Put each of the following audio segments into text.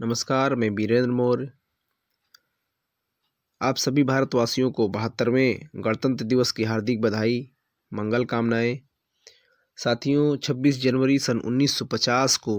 नमस्कार, मैं वीरेंद्र मौर्य। आप सभी भारतवासियों को 72वें गणतंत्र दिवस की हार्दिक बधाई, मंगल कामनाएं। साथियों, 26 जनवरी सन 1950 को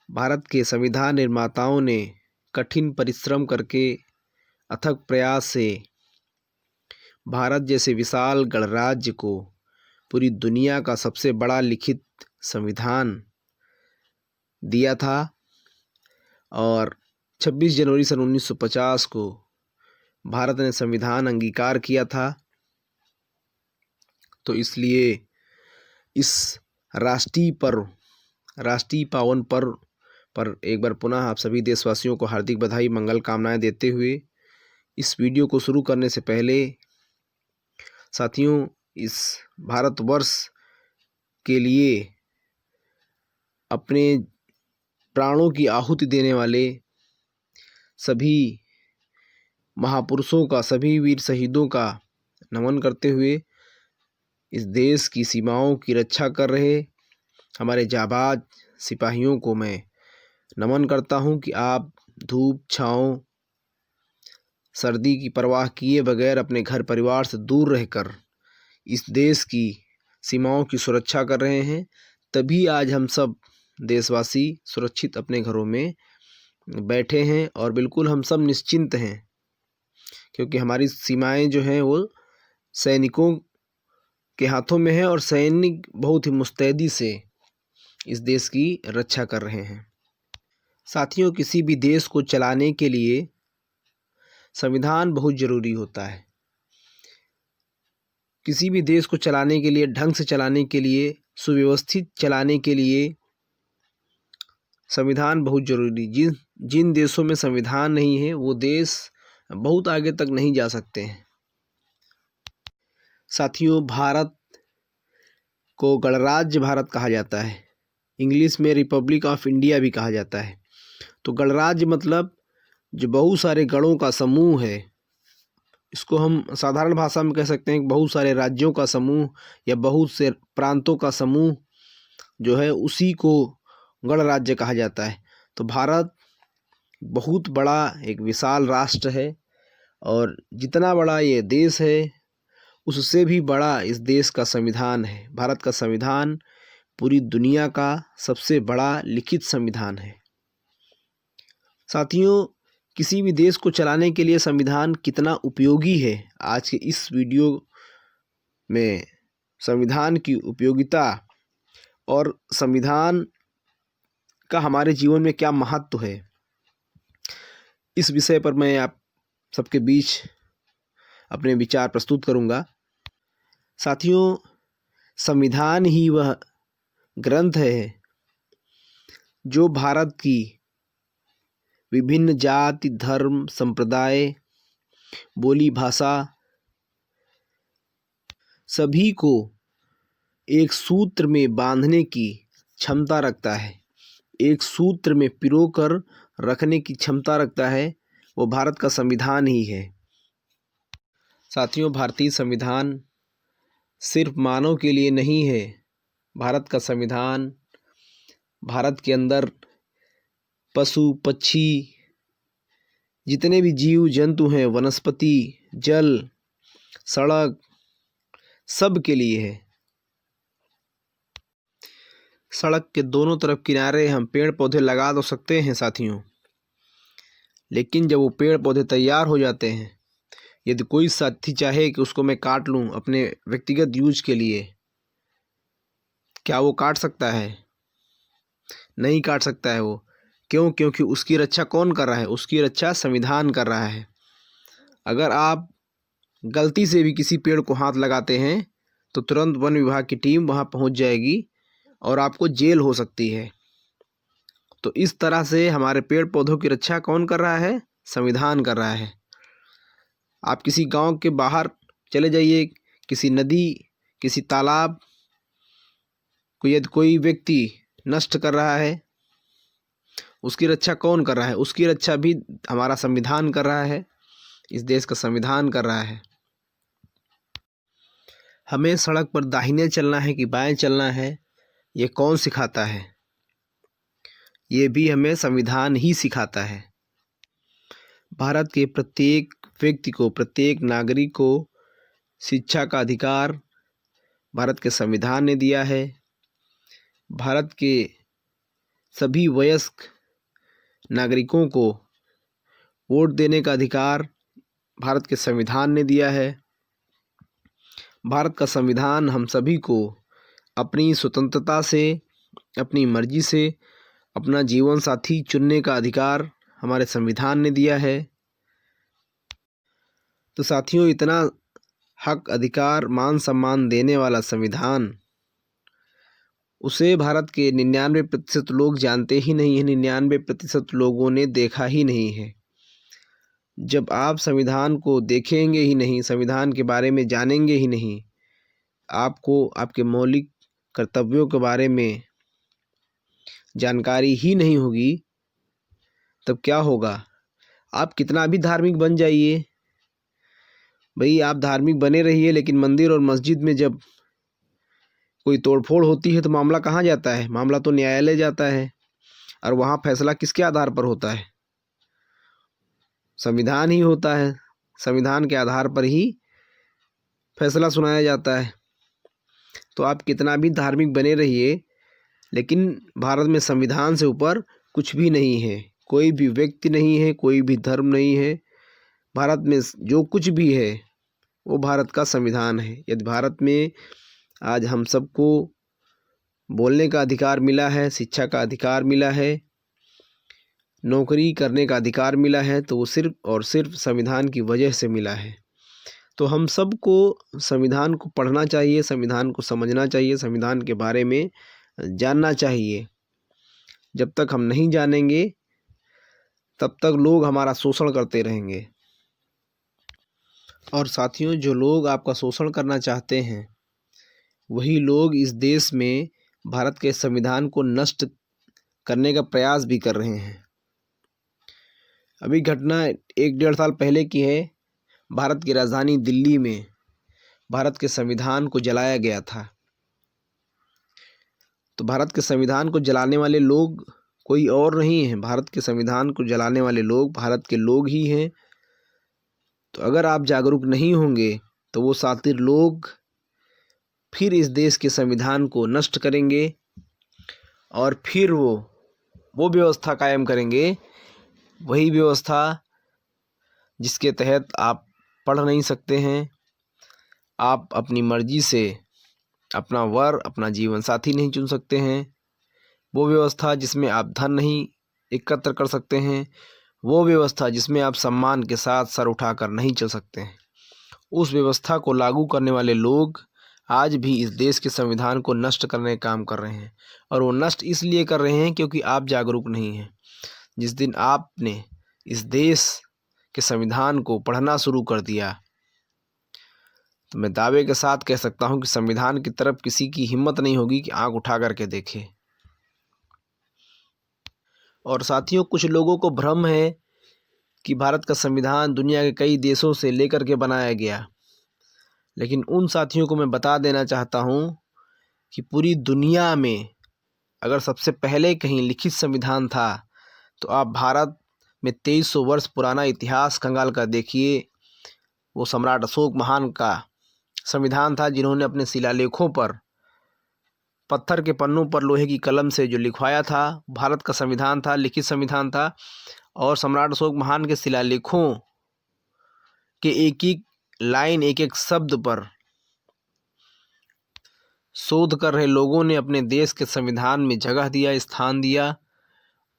भारत के संविधान निर्माताओं ने कठिन परिश्रम करके अथक प्रयास से भारत जैसे विशाल गणराज्य को पूरी दुनिया का सबसे बड़ा लिखित संविधान दिया था। और 26 जनवरी सन 1950 को भारत ने संविधान अंगीकार किया था। तो इसलिए इस राष्ट्रीय पावन पर्व पर एक बार पुनः आप सभी देशवासियों को हार्दिक बधाई, मंगल कामनाएं देते हुए इस वीडियो को शुरू करने से पहले साथियों, इस भारतवर्ष के लिए अपने प्राणों की आहुति देने वाले सभी महापुरुषों का, सभी वीर शहीदों का नमन करते हुए इस देश की सीमाओं की रक्षा कर रहे हमारे जाबाज सिपाहियों को मैं नमन करता हूं कि आप धूप छाँव सर्दी की परवाह किए बगैर अपने घर परिवार से दूर रहकर इस देश की सीमाओं की सुरक्षा कर रहे हैं। तभी आज हम सब देशवासी सुरक्षित अपने घरों में बैठे हैं और बिल्कुल हम सब निश्चिंत हैं, क्योंकि हमारी सीमाएं जो हैं वो सैनिकों के हाथों में है और सैनिक बहुत ही मुस्तैदी से इस देश की रक्षा कर रहे हैं। साथियों, किसी भी देश को चलाने के लिए संविधान बहुत ज़रूरी होता है। किसी भी देश को चलाने के लिए, ढंग से चलाने के लिए, सुव्यवस्थित चलाने के लिए संविधान बहुत ज़रूरी। जिन देशों में संविधान नहीं है वो देश बहुत आगे तक नहीं जा सकते हैं। साथियों, भारत को गणराज्य भारत कहा जाता है, इंग्लिश में रिपब्लिक ऑफ इंडिया भी कहा जाता है। तो गणराज्य मतलब जो बहुत सारे गणों का समूह है, इसको हम साधारण भाषा में कह सकते हैं बहुत सारे राज्यों का समूह या बहुत से प्रांतों का समूह जो है उसी को गणराज्य कहा जाता है। तो भारत बहुत बड़ा एक विशाल राष्ट्र है और जितना बड़ा ये देश है उससे भी बड़ा इस देश का संविधान है। भारत का संविधान पूरी दुनिया का सबसे बड़ा लिखित संविधान है। साथियों, किसी भी देश को चलाने के लिए संविधान कितना उपयोगी है, आज के इस वीडियो में संविधान की उपयोगिता और संविधान का हमारे जीवन में क्या महत्व है, इस विषय पर मैं आप सबके बीच अपने विचार प्रस्तुत करूंगा। साथियों, संविधान ही वह ग्रंथ है जो भारत की विभिन्न जाति, धर्म, संप्रदाय, बोली, भाषा सभी को एक सूत्र में बांधने की क्षमता रखता है, एक सूत्र में पिरोकर रखने की क्षमता रखता है। वो भारत का संविधान ही है। साथियों, भारतीय संविधान सिर्फ मानव के लिए नहीं है। भारत का संविधान भारत के अंदर पशु पक्षी, जितने भी जीव जंतु हैं, वनस्पति, जल, सड़क, सब के लिए है। सड़क के दोनों तरफ किनारे हम पेड़ पौधे लगा तो सकते हैं साथियों, लेकिन जब वो पेड़ पौधे तैयार हो जाते हैं, यदि कोई साथी चाहे कि उसको मैं काट लूँ अपने व्यक्तिगत यूज के लिए, क्या वो काट सकता है? नहीं काट सकता है वो। क्यों? क्योंकि उसकी रक्षा कौन कर रहा है? उसकी रक्षा संविधान कर रहा है। अगर आप गलती से भी किसी पेड़ को हाथ लगाते हैं तो तुरंत वन विभाग की टीम वहां पहुंच जाएगी और आपको जेल हो सकती है। तो इस तरह से हमारे पेड़ पौधों की रक्षा कौन कर रहा है? संविधान कर रहा है। आप किसी गांव के बाहर चले जाइए, किसी नदी, किसी तालाब को यदि कोई व्यक्ति नष्ट कर रहा है, उसकी रक्षा कौन कर रहा है? उसकी रक्षा भी हमारा संविधान कर रहा है, इस देश का संविधान कर रहा है। हमें सड़क पर दाहिने चलना है कि बाएं चलना है, ये कौन सिखाता है? ये भी हमें संविधान ही सिखाता है। भारत के प्रत्येक व्यक्ति को, प्रत्येक नागरिक को शिक्षा का अधिकार भारत के संविधान ने दिया है। भारत के सभी वयस्क नागरिकों को वोट देने का अधिकार भारत के संविधान ने दिया है। भारत का संविधान हम सभी को अपनी स्वतंत्रता से, अपनी मर्जी से अपना जीवन साथी चुनने का अधिकार हमारे संविधान ने दिया है। तो साथियों, इतना हक, अधिकार, मान सम्मान देने वाला संविधान, उसे भारत के 99% लोग जानते ही नहीं हैं। 99% लोगों ने देखा ही नहीं है। जब आप संविधान को देखेंगे ही नहीं, संविधान के बारे में जानेंगे ही नहीं, आपको आपके मौलिक कर्तव्यों के बारे में जानकारी ही नहीं होगी, तब क्या होगा? आप कितना भी धार्मिक बन जाइए, भाई आप धार्मिक बने रहिए, लेकिन मंदिर और मस्जिद में जब कोई तोड़फोड़ होती है तो मामला कहाँ जाता है? मामला तो न्यायालय जाता है। और वहाँ फैसला किसके आधार पर होता है? संविधान ही होता है। संविधान के आधार पर ही फैसला सुनाया जाता है। तो आप कितना भी धार्मिक बने रहिए, लेकिन भारत में संविधान से ऊपर कुछ भी नहीं है। कोई भी व्यक्ति नहीं है, कोई भी धर्म नहीं है। भारत में जो कुछ भी है वो भारत का संविधान है। यदि भारत में आज हम सबको बोलने का अधिकार मिला है, शिक्षा का अधिकार मिला है, नौकरी करने का अधिकार मिला है, तो वो सिर्फ और सिर्फ संविधान की वजह से मिला है। तो हम सबको संविधान को पढ़ना चाहिए, संविधान को समझना चाहिए, संविधान के बारे में जानना चाहिए। जब तक हम नहीं जानेंगे तब तक लोग हमारा शोषण करते रहेंगे। और साथियों, जो लोग आपका शोषण करना चाहते हैं, वही लोग इस देश में भारत के संविधान को नष्ट करने का प्रयास भी कर रहे हैं। अभी घटना 1-1.5 साल पहले की है। भारत की राजधानी दिल्ली में भारत के संविधान को जलाया गया था। तो भारत के संविधान को जलाने वाले लोग कोई और नहीं हैं। भारत के संविधान को जलाने वाले लोग भारत के लोग ही हैं। तो अगर आप जागरूक नहीं होंगे तो वो शातिर लोग फिर इस देश के संविधान को नष्ट करेंगे और फिर वो व्यवस्था कायम करेंगे, वही व्यवस्था जिसके तहत आप पढ़ नहीं सकते हैं, आप अपनी मर्जी से अपना वर, अपना जीवन साथी नहीं चुन सकते हैं, वो व्यवस्था जिसमें आप धन नहीं एकत्र कर सकते हैं, वो व्यवस्था जिसमें आप सम्मान के साथ सर उठाकर नहीं चल सकते हैं। उस व्यवस्था को लागू करने वाले लोग आज भी इस देश के संविधान को नष्ट करने का काम कर रहे हैं। और वो नष्ट इसलिए कर रहे हैं क्योंकि आप जागरूक नहीं हैं। जिस दिन आपने इस देश के संविधान को पढ़ना शुरू कर दिया, तो मैं दावे के साथ कह सकता हूं कि संविधान की तरफ किसी की हिम्मत नहीं होगी कि आंख उठा करके देखे। और साथियों, कुछ लोगों को भ्रम है कि भारत का संविधान दुनिया के कई देशों से लेकर के बनाया गया, लेकिन उन साथियों को मैं बता देना चाहता हूं कि पूरी दुनिया में अगर सबसे पहले कहीं लिखित संविधान था तो आप भारत में 2300 वर्ष पुराना इतिहास खंगाल कर देखिए। वो सम्राट अशोक महान का संविधान था, जिन्होंने अपने शिलालेखों पर, पत्थर के पन्नों पर लोहे की कलम से जो लिखवाया था, भारत का संविधान था, लिखित संविधान था। और सम्राट अशोक महान के शिलालेखों के एक एक लाइन, एक एक शब्द पर शोध कर रहे लोगों ने अपने देश के संविधान में जगह दिया, स्थान दिया।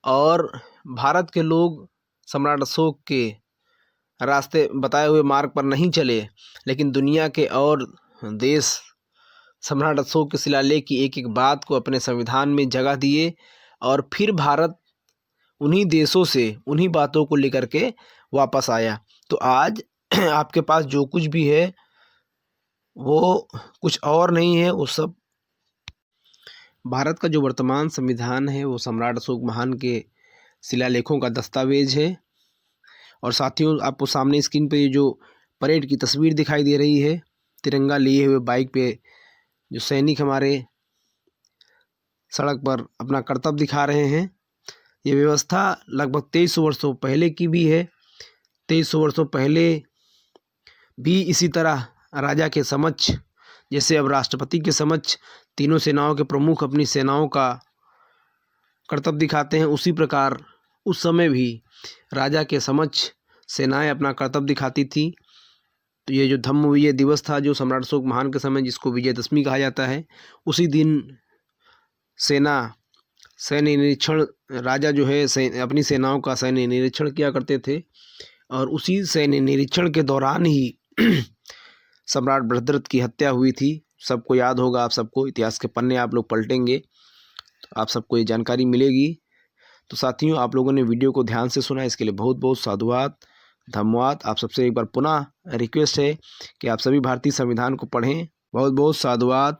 और भारत के लोग सम्राट अशोक के रास्ते, बताए हुए मार्ग पर नहीं चले, लेकिन दुनिया के और देश सम्राट अशोक के शिलालेख की एक एक बात को अपने संविधान में जगह दिए। और फिर भारत उन्हीं देशों से उन्हीं बातों को लेकर के वापस आया। तो आज आपके पास जो कुछ भी है वो कुछ और नहीं है, वो सब भारत का जो वर्तमान संविधान है वो सम्राट अशोक महान के शिलालेखों का दस्तावेज है। और साथियों, आपको सामने स्क्रीन पे ये जो परेड की तस्वीर दिखाई दे रही है, तिरंगा लिए हुए बाइक पे जो सैनिक हमारे सड़क पर अपना कर्तव्य दिखा रहे हैं, ये व्यवस्था लगभग 2300 वर्षों पहले की भी है। 2300 वर्षों पहले भी इसी तरह राजा के समक्ष, जैसे अब राष्ट्रपति के समक्ष तीनों सेनाओं के प्रमुख अपनी सेनाओं का कर्तव्य दिखाते हैं, उसी प्रकार उस समय भी राजा के समक्ष सेनाएं अपना कर्तव्य दिखाती थी। तो ये जो धम्म विजय दिवस था, जो सम्राट अशोक महान के समय जिसको विजयदशमी कहा जाता है, उसी दिन सैन्य निरीक्षण, राजा जो है अपनी सेनाओं का सैन्य निरीक्षण किया करते थे। और उसी सैन्य निरीक्षण के दौरान ही सम्राट बृहद्रथ की हत्या हुई थी। सबको याद होगा, आप सबको इतिहास के पन्ने आप लोग पलटेंगे तो आप सबको ये जानकारी मिलेगी। तो साथियों, आप लोगों ने वीडियो को ध्यान से सुना, इसके लिए बहुत बहुत साधुवाद, धन्यवाद। आप सबसे एक बार पुनः रिक्वेस्ट है कि आप सभी भारतीय संविधान को पढ़ें। बहुत बहुत साधुवाद।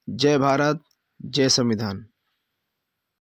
जय भारत, जय संविधान।